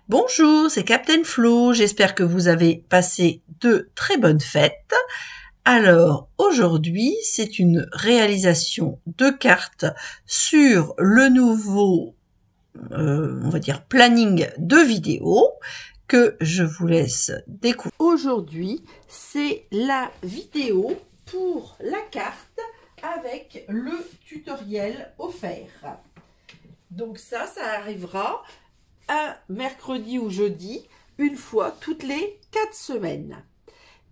Bonjour, c'est Captain Flo. J'espère que vous avez passé de très bonnes fêtes. Alors, aujourd'hui, c'est une réalisation de cartes sur le nouveau, on va dire, planning de vidéos que je vous laisse découvrir. Aujourd'hui, c'est la vidéo pour la carte avec le tutoriel offert. Donc ça arrivera un mercredi ou jeudi, une fois toutes les 4 semaines.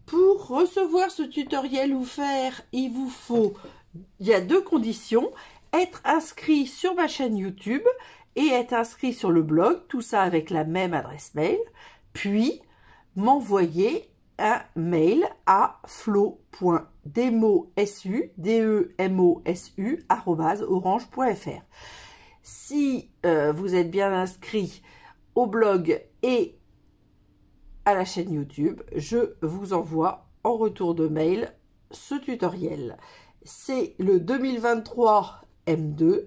Pour recevoir ce tutoriel offert, il y a 2 conditions: être inscrit sur ma chaîne YouTube et être inscrit sur le blog, tout ça avec la même adresse mail, puis m'envoyer un mail à flo.demosu@orange.fr. Si vous êtes bien inscrit au blog et à la chaîne YouTube, je vous envoie en retour de mail ce tutoriel. C'est le 2023 M2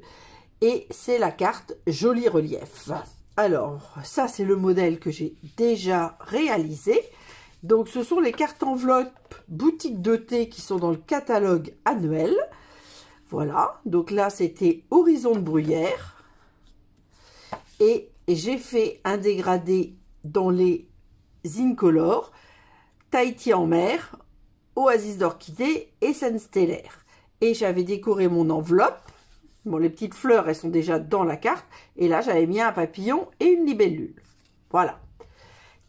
et c'est la carte Joli Relief. Alors, ça c'est le modèle que j'ai déjà réalisé. Donc, ce sont les cartes enveloppes boutique de thé qui sont dans le catalogue annuel. Voilà, donc là c'était Horizon de Bruyère. Et j'ai fait un dégradé dans les Incolores, Tahiti en mer, Oasis d'orchidée et Scène stellaire. Et j'avais décoré mon enveloppe. Bon, les petites fleurs, elles sont déjà dans la carte. Et là, j'avais mis un papillon et une libellule. Voilà.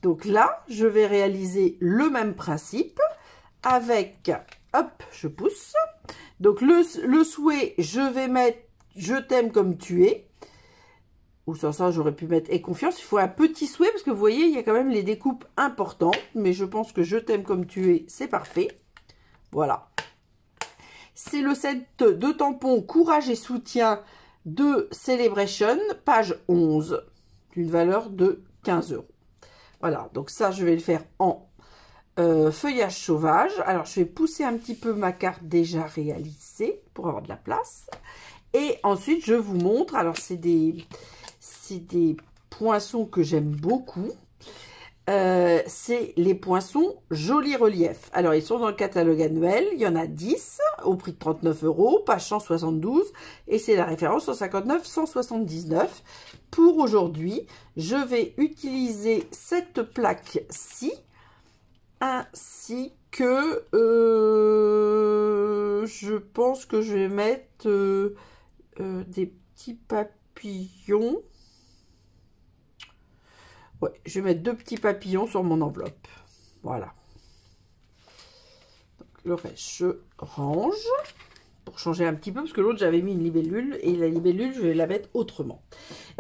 Donc là, je vais réaliser le même principe avec, hop, je pousse. Donc le souhait, je vais mettre « Je t'aime comme tu es ». Ou sans ça, j'aurais pu mettre « Aie confiance ». Il faut un petit souhait parce que vous voyez, il y a quand même les découpes importantes. Mais je pense que « Je t'aime comme tu es », c'est parfait. Voilà. C'est le set de tampons Courage et Soutien de Celebration, page 11, d'une valeur de 15 €. Voilà, donc ça, je vais le faire en feuillage sauvage. Alors, je vais pousser un petit peu ma carte déjà réalisée pour avoir de la place. Et ensuite, je vous montre. Alors, c'est des poinçons que j'aime beaucoup. C'est les poinçons Joli Relief. Alors, ils sont dans le catalogue annuel. Il y en a 10 au prix de 39 €, page 172. Et c'est la référence 159-179. Pour aujourd'hui, je vais utiliser cette plaque-ci, ainsi que je pense que je vais mettre des petits papillons. Ouais, je vais mettre 2 petits papillons sur mon enveloppe. Voilà. Donc, le reste, je range pour changer un petit peu, parce que l'autre, j'avais mis une libellule, et la libellule, je vais la mettre autrement.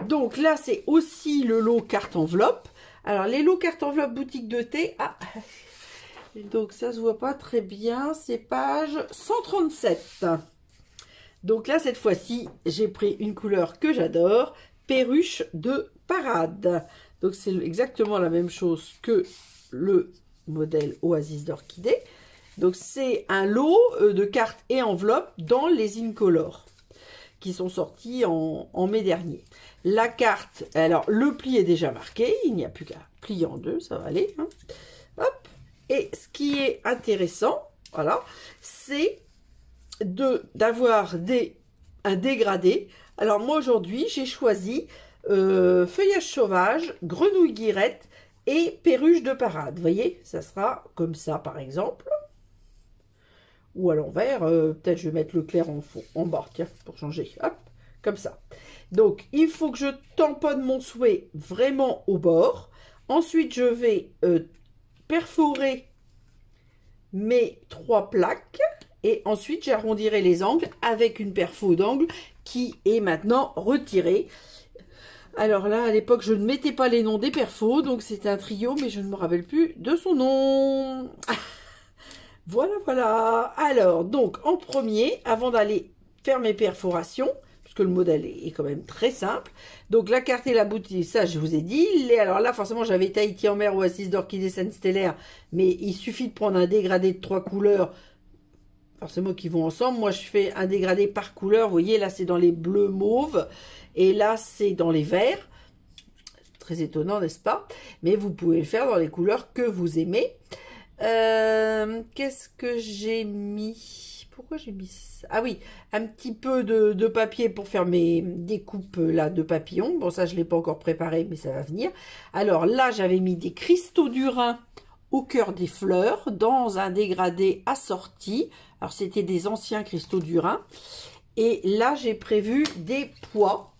Donc là, c'est aussi le lot carte enveloppe. Alors, les lots carte enveloppe boutique de thé. Ah, donc ça se voit pas très bien. C'est page 137. Donc là, cette fois-ci, j'ai pris une couleur que j'adore, Perruche de Parade. Donc c'est exactement la même chose que le modèle Oasis d'orchidée. Donc c'est un lot de cartes et enveloppes dans les Incolores qui sont sortis en mai dernier. La carte, alors le pli est déjà marqué, il n'y a plus qu'à plier en deux, ça va aller. Hein. Hop. Et ce qui est intéressant, voilà, c'est d'avoir un dégradé. Alors moi aujourd'hui, j'ai choisi feuillage sauvage, grenouille guirette et perruche de parade. Vous voyez, ça sera comme ça par exemple. Ou à l'envers, peut-être je vais mettre le clair en bas, tiens, pour changer. Hop, comme ça. Donc, il faut que je tamponne mon souhait vraiment au bord. Ensuite, je vais perforer mes 3 plaques. Et ensuite, j'arrondirai les angles avec une perfo d'angle qui est maintenant retirée. Alors là, à l'époque, je ne mettais pas les noms des perfos, donc c'était un trio, mais je ne me rappelle plus de son nom. Voilà, voilà. Alors, donc, en premier, avant d'aller faire mes perforations, puisque le modèle est quand même très simple. Donc, la carte et la boutique, ça, je vous ai dit. Alors là, forcément, j'avais Tahiti en mer, Oasis d'orchidée, Scène stellaire, mais il suffit de prendre un dégradé de 3 couleurs, forcément qui vont ensemble. Moi, je fais un dégradé par couleur. Vous voyez, là, c'est dans les bleus mauves, et là, c'est dans les verts. Très étonnant, n'est-ce pas? Mais vous pouvez le faire dans les couleurs que vous aimez. Qu'est-ce que j'ai mis? Pourquoi j'ai mis ça? Ah oui, un petit peu de papier pour faire mes découpes là de papillons. Bon, ça, je ne l'ai pas encore préparé, mais ça va venir. Alors là, j'avais mis des cristaux d'airain au cœur des fleurs dans un dégradé assorti. Alors, c'était des anciens cristaux d'airain. Et là, j'ai prévu des pois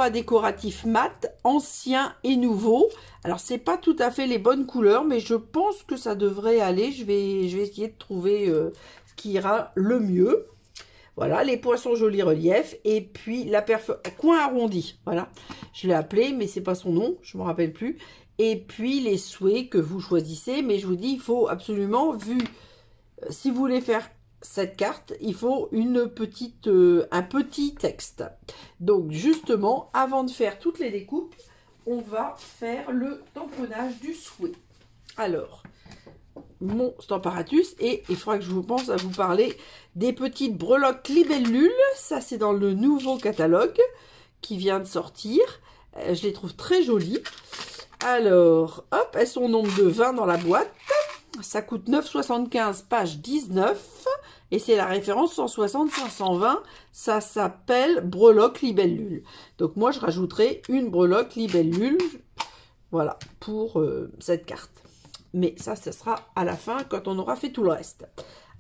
décoratifs mat, anciens et nouveaux. Alors, c'est pas tout à fait les bonnes couleurs, mais je pense que ça devrait aller. Je vais essayer de trouver ce qui ira le mieux. Voilà, les poissons joli relief. Et puis, la coin arrondi. Voilà, je l'ai appelé, mais c'est pas son nom, je me rappelle plus. Et puis, les souhaits que vous choisissez. Mais je vous dis, il faut absolument, si vous voulez faire cette carte, il faut un petit texte. Donc justement, avant de faire toutes les découpes, on va faire le tamponnage du souhait. Alors, mon Stamparatus, et il faudra que je vous pense à vous parler des petites breloques libellules. Ça, c'est dans le nouveau catalogue qui vient de sortir. Je les trouve très jolies. Alors, hop, elles sont au nombre de 20 dans la boîte. Ça coûte 9,75, page 19. Et c'est la référence 160-520. Ça s'appelle breloque libellule. Donc moi, je rajouterai une breloque libellule. Voilà, pour cette carte. Mais ça sera à la fin, quand on aura fait tout le reste.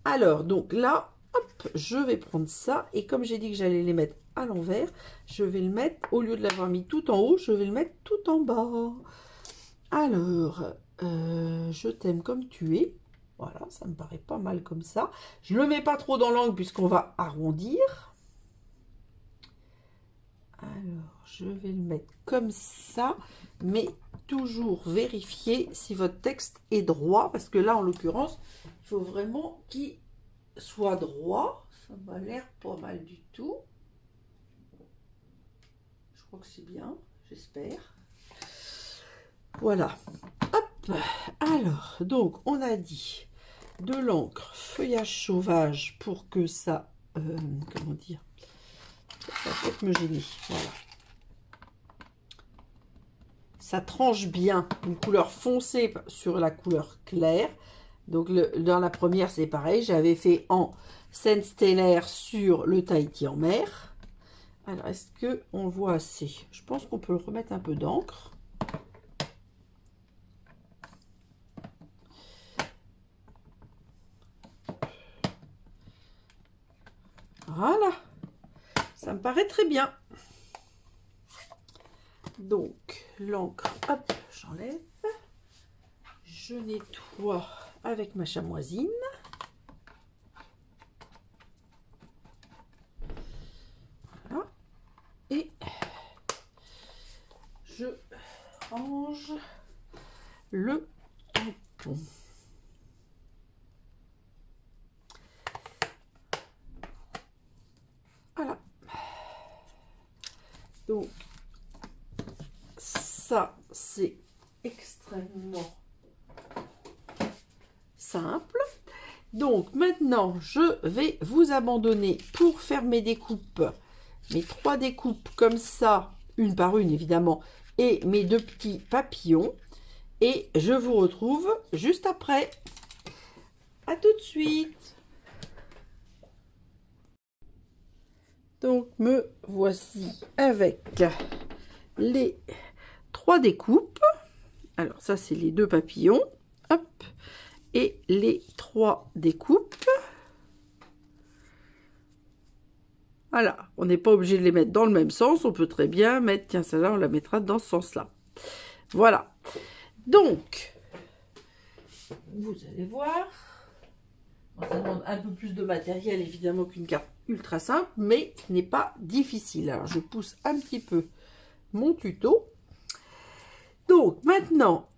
Alors, donc là, hop, je vais prendre ça. Et comme j'ai dit que j'allais les mettre à l'envers, je vais le mettre, au lieu de l'avoir mis tout en haut, je vais le mettre tout en bas. Alors, je t'aime comme tu es. Voilà, ça me paraît pas mal comme ça. Je ne le mets pas trop dans l'angle puisqu'on va arrondir. Alors, je vais le mettre comme ça, mais toujours vérifier si votre texte est droit, parce que là, en l'occurrence, il faut vraiment qu'il soit droit. Ça m'a l'air pas mal du tout. Je crois que c'est bien, j'espère. Voilà. Hop. Alors, donc, on a dit de l'encre feuillage sauvage pour que ça, comment dire, ça va peut-être me gêner. Voilà. Ça tranche bien une couleur foncée sur la couleur claire. Donc, dans la première, c'est pareil. J'avais fait en scène stellaire sur le Tahiti en mer. Alors, est-ce qu'on voit assez? Je pense qu'on peut remettre un peu d'encre. Voilà, ça me paraît très bien. Donc, l'encre, hop, j'enlève. Je nettoie avec ma chamoisine. Voilà. Et je range le tampon. Voilà. Donc, ça, c'est extrêmement simple. Donc, maintenant, je vais vous abandonner pour faire mes découpes. Mes 3 découpes comme ça, une par une évidemment, et mes 2 petits papillons. Et je vous retrouve juste après. À tout de suite. Donc, me voici avec les 3 découpes. Alors, ça, c'est les 2 papillons. Hop. Et les 3 découpes. Voilà. On n'est pas obligé de les mettre dans le même sens. On peut très bien mettre, tiens, celle-là, on la mettra dans ce sens-là. Voilà. Donc, vous allez voir. Ça demande un peu plus de matériel, évidemment, qu'une carte ultra simple, mais ce n'est pas difficile. Alors, je pousse un petit peu mon tuto. Donc, maintenant,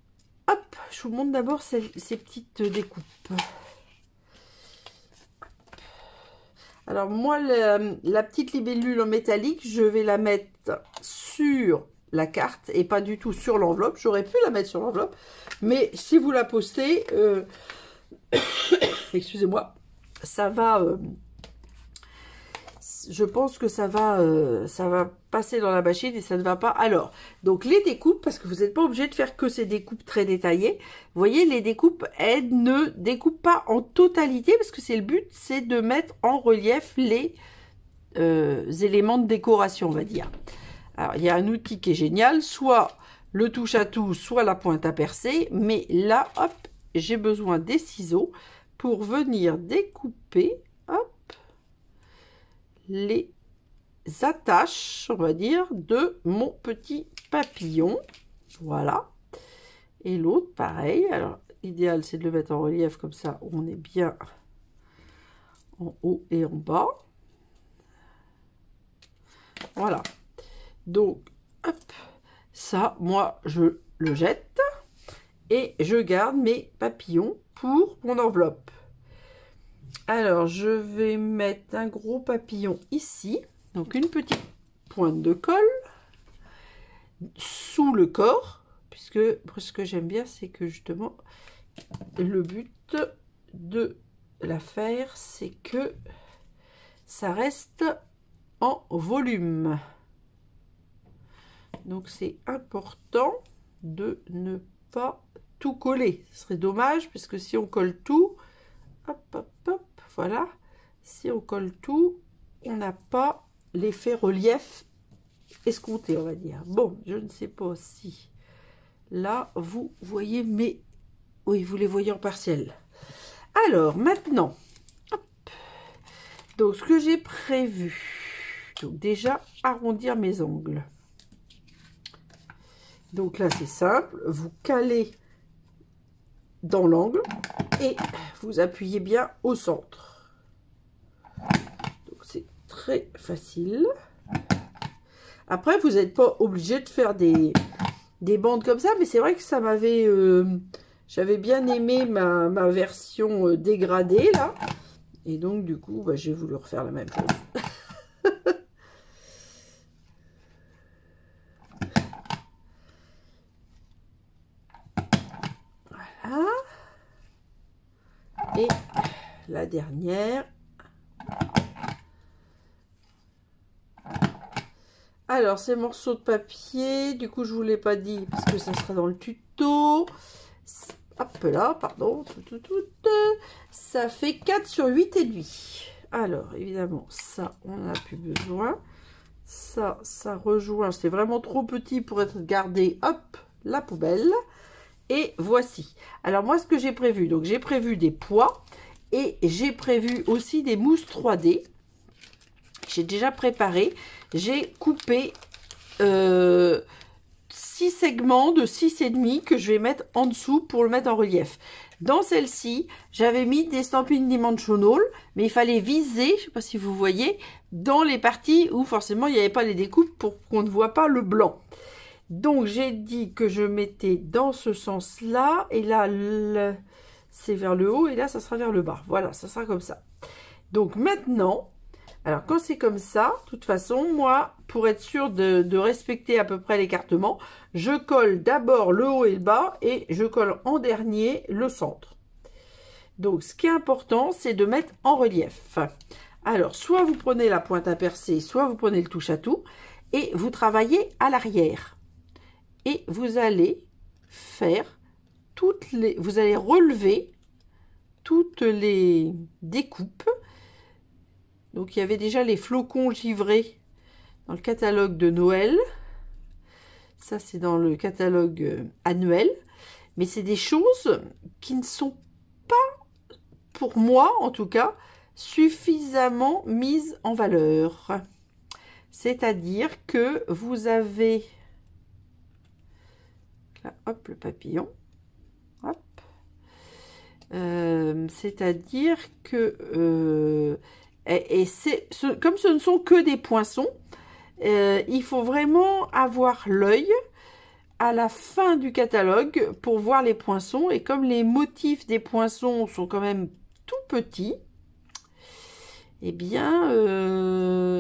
hop, je vous montre d'abord ces petites découpes. Alors, moi, la petite libellule en métallique, je vais la mettre sur la carte et pas du tout sur l'enveloppe. J'aurais pu la mettre sur l'enveloppe, mais si vous la postez... excusez-moi, ça va, je pense que ça va passer dans la machine et ça ne va pas. Alors, donc les découpes, parce que vous n'êtes pas obligé de faire que ces découpes très détaillées. Vous voyez, les découpes, elles ne découpent pas en totalité, parce que c'est le but, c'est de mettre en relief les éléments de décoration, on va dire. Alors, il y a un outil qui est génial, soit le touche-à-tout, soit la pointe à percer, mais là, hop, j'ai besoin des ciseaux pour venir découper, hop, les attaches, on va dire, de mon petit papillon. Voilà. Et l'autre, pareil. Alors, l'idéal, c'est de le mettre en relief comme ça, on est bien en haut et en bas. Voilà. Donc, hop, ça, moi, je le jette et je garde mes papillons pour mon enveloppe. Alors, je vais mettre un gros papillon ici, donc une petite pointe de colle sous le corps, puisque ce que j'aime bien, c'est que justement, le but de la faire, c'est que ça reste en volume. Donc, c'est important de ne pas tout coller. Ce serait dommage, puisque si on colle tout, hop, hop, hop, voilà. Si on colle tout, on n'a pas l'effet relief escompté, on va dire. Bon, je ne sais pas si là, vous voyez mes... Oui, vous les voyez en partiel. Alors, maintenant, hop. Donc, ce que j'ai prévu, donc déjà, arrondir mes ongles. Donc là, c'est simple. Vous calez dans l'angle et vous appuyez bien au centre. Donc c'est très facile. Après, vous n'êtes pas obligé de faire des bandes comme ça, mais c'est vrai que ça m'avait... j'avais bien aimé ma version dégradée, là. Et donc, du coup, bah, j'ai voulu refaire la même chose. Voilà. Et la dernière. Alors, ces morceaux de papier, du coup, je vous l'ai pas dit, parce que ça sera dans le tuto. Hop là, pardon. Ça fait 4 sur 8 et demi. Alors, évidemment, ça, on n'en a plus besoin. Ça rejoint. C'est vraiment trop petit pour être gardé. Hop, la poubelle. Et voici. Alors, moi, ce que j'ai prévu, donc j'ai prévu des pois et j'ai prévu aussi des mousses 3D. J'ai déjà préparé. J'ai coupé 6 segments de 6,5 que je vais mettre en dessous pour le mettre en relief. Dans celle-ci, j'avais mis des Stampin' Dimensional, mais il fallait viser, je ne sais pas si vous voyez, dans les parties où forcément il n'y avait pas les découpes pour qu'on ne voit pas le blanc. Donc j'ai dit que je mettais dans ce sens-là, et là c'est vers le haut, et là ça sera vers le bas. Voilà, ça sera comme ça. Donc maintenant... Alors, quand c'est comme ça, de toute façon, moi, pour être sûr de respecter à peu près l'écartement, je colle d'abord le haut et le bas et je colle en dernier le centre. Donc, ce qui est important, c'est de mettre en relief. Alors, soit vous prenez la pointe à percer, soit vous prenez le touche-à-tout et vous travaillez à l'arrière. Et vous allez faire vous allez relever toutes les découpes. Donc, il y avait déjà les flocons givrés dans le catalogue de Noël. Ça, c'est dans le catalogue annuel. Mais c'est des choses qui ne sont pas, pour moi en tout cas, suffisamment mises en valeur. C'est-à-dire que vous avez... Là, hop, le papillon. Hop. C'est-à-dire que... comme ce ne sont que des poinçons, il faut vraiment avoir l'œil à la fin du catalogue pour voir les poinçons. Et comme les motifs des poinçons sont quand même tout petits, eh bien,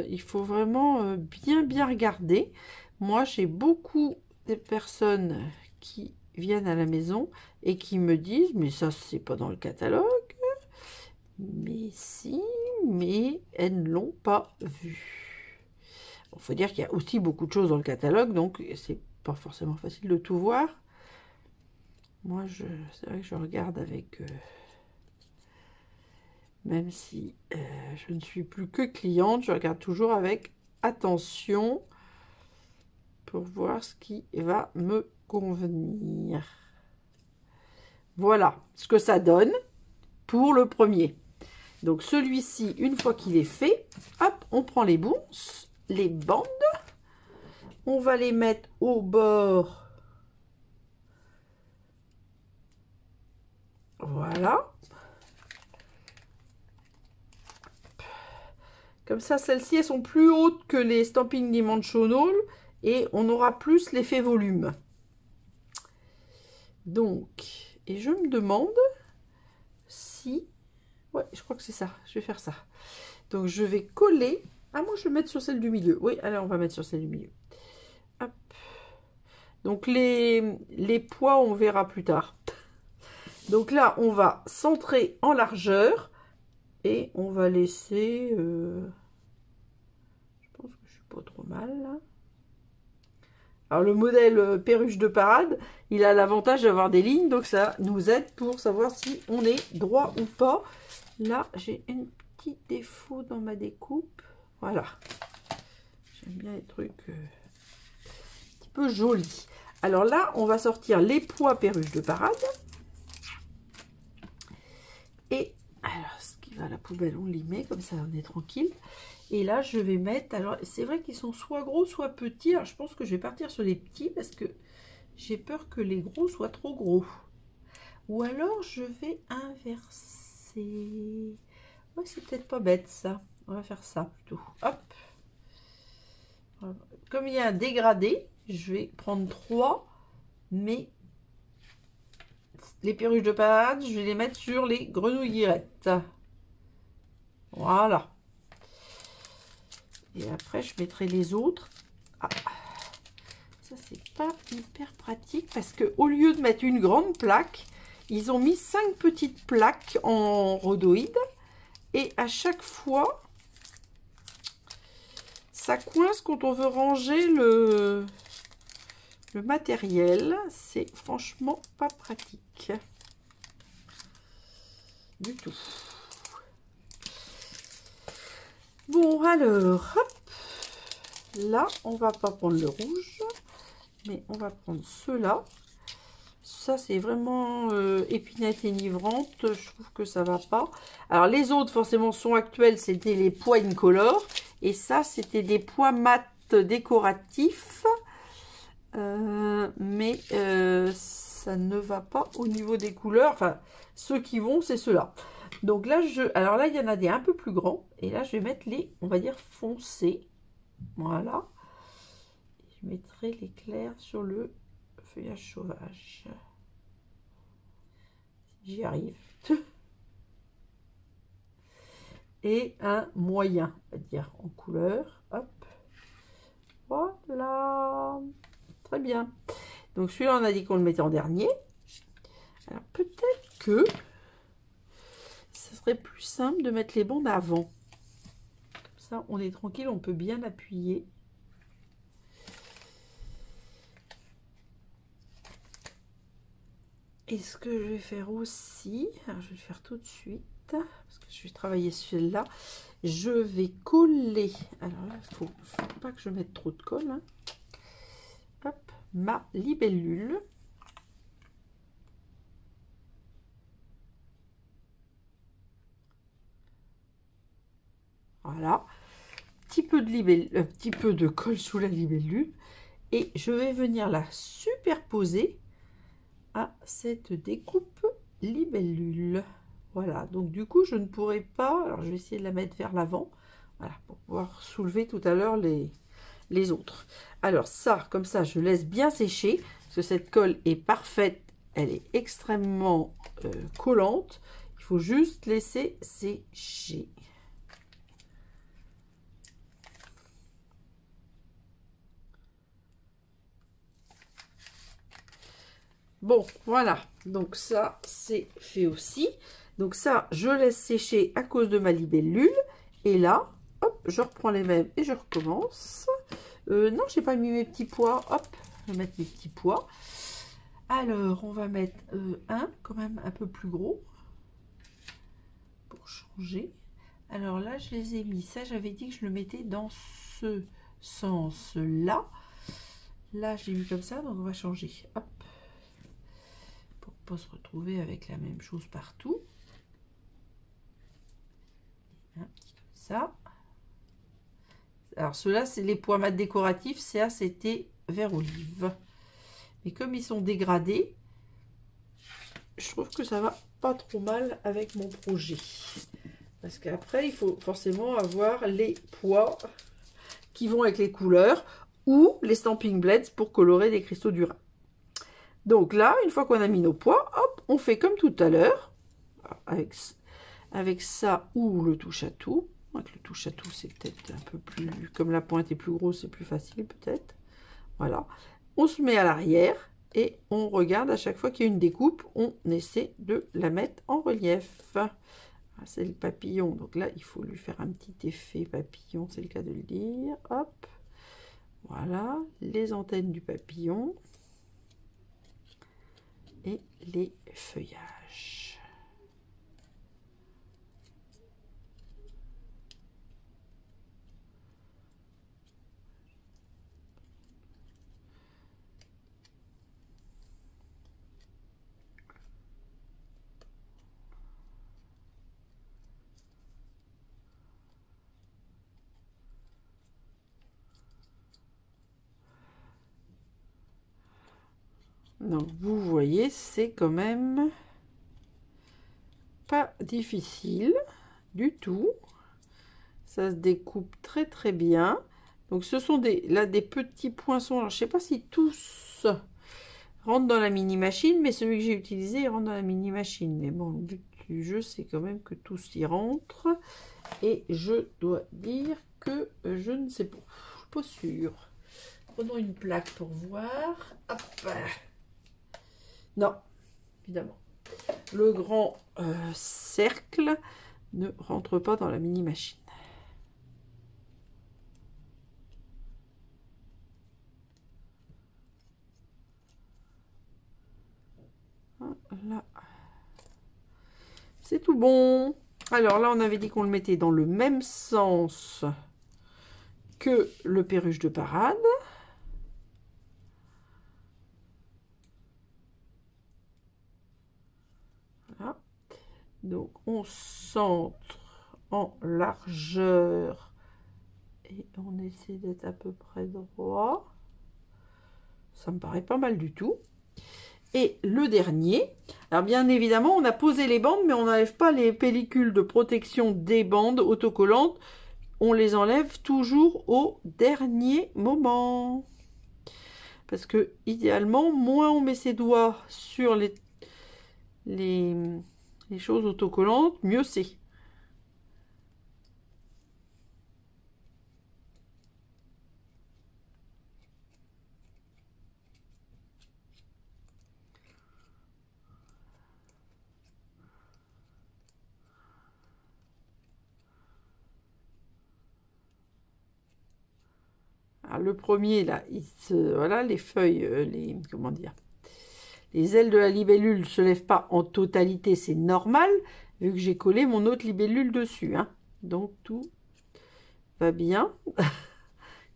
il faut vraiment bien regarder. Moi, j'ai beaucoup de personnes qui viennent à la maison et qui me disent « Mais ça, c'est pas dans le catalogue. » Mais si, mais elles ne l'ont pas vu. Il faut dire qu'il y a aussi beaucoup de choses dans le catalogue, donc c'est pas forcément facile de tout voir. Moi, c'est vrai que je regarde avec... même si je ne suis plus que cliente, je regarde toujours avec attention pour voir ce qui va me convenir. Voilà ce que ça donne pour le premier. Donc celui-ci, une fois qu'il est fait, hop, on prend les bandes, on va les mettre au bord. Voilà. Comme ça, celles-ci, elles sont plus hautes que les Stampin' Dimensional et on aura plus l'effet volume. Donc, et je me demande si... Ouais, je crois que c'est ça. Je vais faire ça. Donc, je vais coller... Ah, moi, je vais mettre sur celle du milieu. Oui, allez, on va mettre sur celle du milieu. Hop. Donc, les poids, on verra plus tard. Donc là, on va centrer en largeur et on va laisser... Je pense que je suis pas trop mal, là. Alors, le modèle perruche de parade, il a l'avantage d'avoir des lignes, donc ça nous aide pour savoir si on est droit ou pas. Là, j'ai un petit défaut dans ma découpe. Voilà. J'aime bien les trucs un petit peu jolis. Alors là, on va sortir les poids perruche de parade. Et alors, ce qui va à la poubelle, on les met, comme ça on est tranquille. Et là, je vais mettre... Alors, c'est vrai qu'ils sont soit gros, soit petits. Alors, je pense que je vais partir sur les petits parce que j'ai peur que les gros soient trop gros. Ou alors, je vais inverser. Ouais, c'est peut-être pas bête, ça. On va faire ça, plutôt. Hop. Comme il y a un dégradé, je vais prendre 3. Mais les perruches de parade, je vais les mettre sur les grenouillettes. Voilà. Et après, je mettrai les autres. Ah, ça, c'est pas hyper pratique parce que au lieu de mettre une grande plaque, ils ont mis 5 petites plaques en rhodoïde. Et à chaque fois, ça coince quand on veut ranger le matériel. C'est franchement pas pratique du tout. Bon, alors, hop, là, on va pas prendre le rouge, mais on va prendre ceux-là. Ça, c'est vraiment épinette enivrante. Je trouve que ça va pas. Alors, les autres, forcément, sont actuels. C'était les pois incolores. Et ça, c'était des pois mat décoratifs. Mais ça ne va pas au niveau des couleurs. Enfin, ceux qui vont, c'est ceux-là. Donc là, alors là, il y en a des un peu plus grands. Et là, je vais mettre les, on va dire, foncés. Voilà. Je mettrai les clairs sur le feuillage sauvage. J'y arrive. Et un moyen, on va dire, en couleur. Hop. Voilà. Très bien. Donc celui-là, on a dit qu'on le mettait en dernier. Alors peut-être que ce serait plus simple de mettre les bandes avant. Comme ça, on est tranquille, on peut bien appuyer. Et ce que je vais faire aussi, alors je vais le faire tout de suite, parce que je vais travailler celui-là, je vais coller, alors là, il faut pas que je mette trop de colle, hein. Hop, ma libellule. Voilà, petit peu de colle sous la libellule, et je vais venir la superposer à cette découpe libellule. Voilà, donc du coup je ne pourrai pas, alors je vais essayer de la mettre vers l'avant, voilà, pour pouvoir soulever tout à l'heure les autres. Alors ça, comme ça, je laisse bien sécher, parce que cette colle est parfaite, elle est extrêmement collante, il faut juste laisser sécher. Bon, voilà, donc ça, c'est fait aussi. Donc ça, je laisse sécher à cause de ma libellule. Et là, hop, je reprends les mêmes et je recommence. Non, j'ai pas mis mes petits pois. Hop, je vais mettre mes petits pois. Alors, on va mettre un quand même un peu plus gros pour changer. Alors là, je les ai mis. Ça, j'avais dit que je le mettais dans ce sens-là. Là, j'ai mis comme ça, donc on va changer. Hop. Pour ne pas se retrouver avec la même chose partout. Un petit comme ça. Alors, ceux-là, c'est les pois mat décoratifs. Ça, c'était vert olive. Mais comme ils sont dégradés, je trouve que ça va pas trop mal avec mon projet. Parce qu'après, il faut forcément avoir les pois qui vont avec les couleurs ou les Stampin' Blends pour colorer des cristaux du Rhin. Donc là, une fois qu'on a mis nos pois, hop, on fait comme tout à l'heure, avec ça ou le touche-à-tout. Avec le touche-à-tout, c'est peut-être un peu plus... Comme la pointe est plus grosse, c'est plus facile peut-être. Voilà. On se met à l'arrière et on regarde à chaque fois qu'il y a une découpe, on essaie de la mettre en relief. C'est le papillon, donc là, il faut lui faire un petit effet papillon, c'est le cas de le dire. Hop, voilà, les antennes du papillon et les feuillages. Donc, vous voyez, c'est quand même pas difficile du tout. Ça se découpe très très bien. Donc, ce sont là des petits poinçons. Alors, je ne sais pas si tous rentrent dans la mini machine, mais celui que j'ai utilisé, il rentre dans la mini machine. Mais bon, le but du jeu, c'est quand même que tous y rentrent. Et je dois dire que je ne sais pas. Je suis pas sûre. Prenons une plaque pour voir. Hop. Non, évidemment. Le grand cercle ne rentre pas dans la mini machine. Voilà. C'est tout bon. Alors là, on avait dit qu'on le mettait dans le même sens que le perruche de parade. Voilà. Donc, on centre en largeur et on essaie d'être à peu près droit. Ça me paraît pas mal du tout. Et le dernier, alors bien évidemment, on a posé les bandes, mais on n'enlève pas les pellicules de protection des bandes autocollantes. On les enlève toujours au dernier moment. Parce que, idéalement, moins on met ses doigts sur les choses autocollantes, mieux c'est. Alors, le premier, là, voilà, les feuilles, comment dire, les ailes de la libellule ne se lèvent pas en totalité, c'est normal, vu que j'ai collé mon autre libellule dessus. Hein. Donc, tout va bien.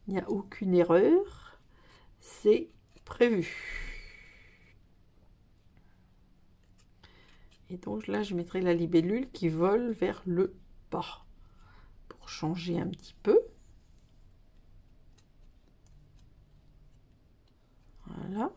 Il n'y a aucune erreur. C'est prévu. Et donc, là, je mettrai la libellule qui vole vers le bas pour changer un petit peu. Voilà.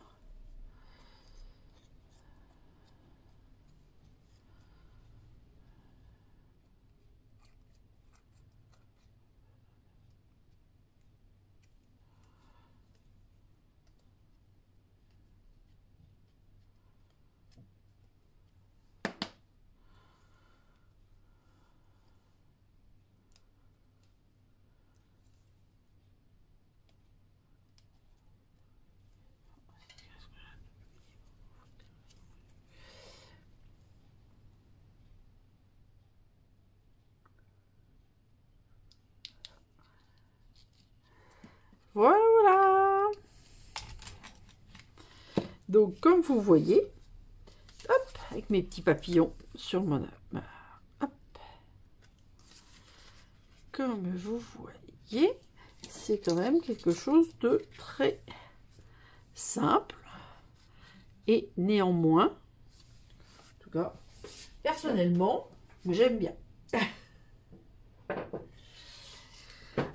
Donc, comme vous voyez, hop, avec mes petits papillons sur mon... Hop. Comme vous voyez, c'est quand même quelque chose de très simple. Et néanmoins, en tout cas, personnellement, j'aime bien.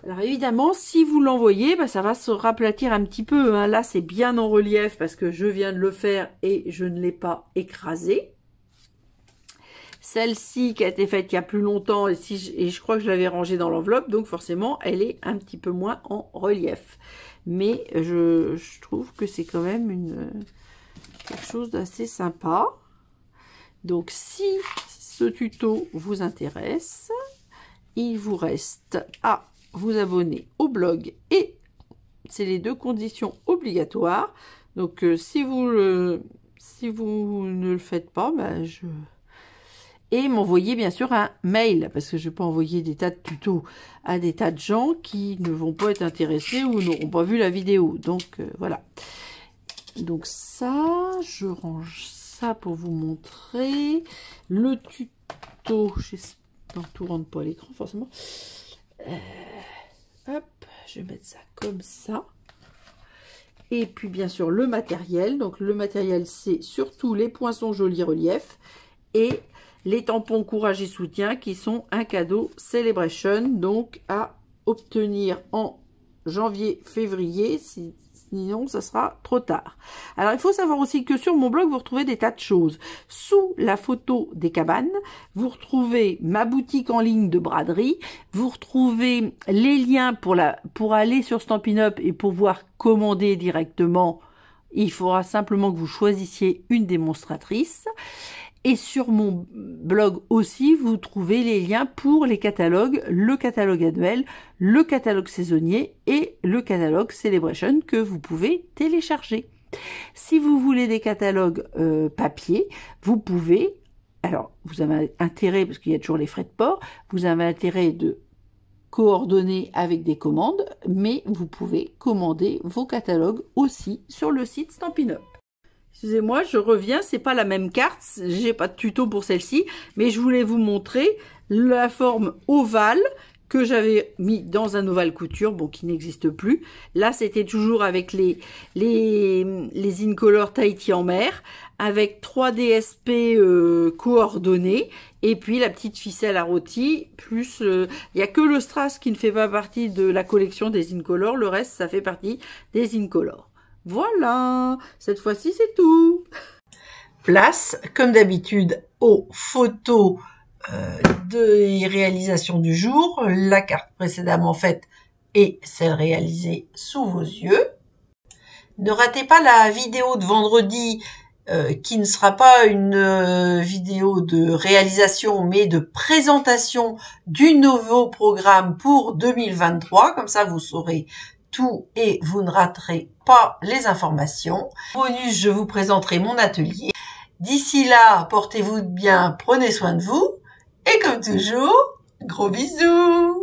Alors évidemment, si vous l'envoyez, bah, ça va se raplatir un petit peu. Hein. Là, c'est bien en relief parce que je viens de le faire et je ne l'ai pas écrasé. Celle-ci qui a été faite il y a plus longtemps et je crois que je l'avais rangée dans l'enveloppe, donc forcément, elle est un petit peu moins en relief. Mais je trouve que c'est quand même quelque chose d'assez sympa. Donc, si ce tuto vous intéresse, il vous reste à vous abonner au blog et c'est les deux conditions obligatoires. Donc, si vous ne le faites pas, bah, et m'envoyer bien sûr un mail, parce que je ne vais pas envoyer des tas de tutos à des tas de gens qui ne vont pas être intéressés ou n'auront pas vu la vidéo. Donc, voilà. Donc ça, je range ça pour vous montrer. Le tuto, non, tout rentre pas à l'écran forcément. Hop, je vais mettre ça comme ça. Et puis bien sûr le matériel. Donc le matériel, c'est surtout les poinçons jolis relief et les tampons courage et soutien qui sont un cadeau Celebration. Donc à obtenir en janvier-février, sinon ça sera trop tard. Alors il faut savoir aussi que sur mon blog vous retrouvez des tas de choses. Sous la photo des cabanes, vous retrouvez ma boutique en ligne de braderie, vous retrouvez les liens pour aller sur Stampin' Up et pouvoir commander directement. Il faudra simplement que vous choisissiez une démonstratrice. Et sur mon blog aussi, vous trouvez les liens pour les catalogues, le catalogue annuel, le catalogue saisonnier et le catalogue Celebration que vous pouvez télécharger. Si vous voulez des catalogues papier, vous pouvez, alors vous avez intérêt, parce qu'il y a toujours les frais de port, vous avez intérêt de coordonner avec des commandes, mais vous pouvez commander vos catalogues aussi sur le site Stampin' Up. Excusez-moi, je reviens, c'est pas la même carte, j'ai pas de tuto pour celle-ci, mais je voulais vous montrer la forme ovale que j'avais mis dans un ovale couture, bon, qui n'existe plus. Là, c'était toujours avec les Incolor Tahiti en mer, avec 3 DSP coordonnés, et puis la petite ficelle à rôti, plus, il n'y a que le strass qui ne fait pas partie de la collection des Incolor, le reste, ça fait partie des Incolor. Voilà, cette fois-ci c'est tout. Place, comme d'habitude, aux photos des réalisations du jour. La carte précédemment faite et celle réalisée sous vos yeux. Ne ratez pas la vidéo de vendredi qui ne sera pas une vidéo de réalisation mais de présentation du nouveau programme pour 2023. Comme ça, vous saurez tout et vous ne raterez pas les informations. Bonus, je vous présenterai mon atelier. D'ici là, portez-vous bien, prenez soin de vous et comme toujours, gros bisous!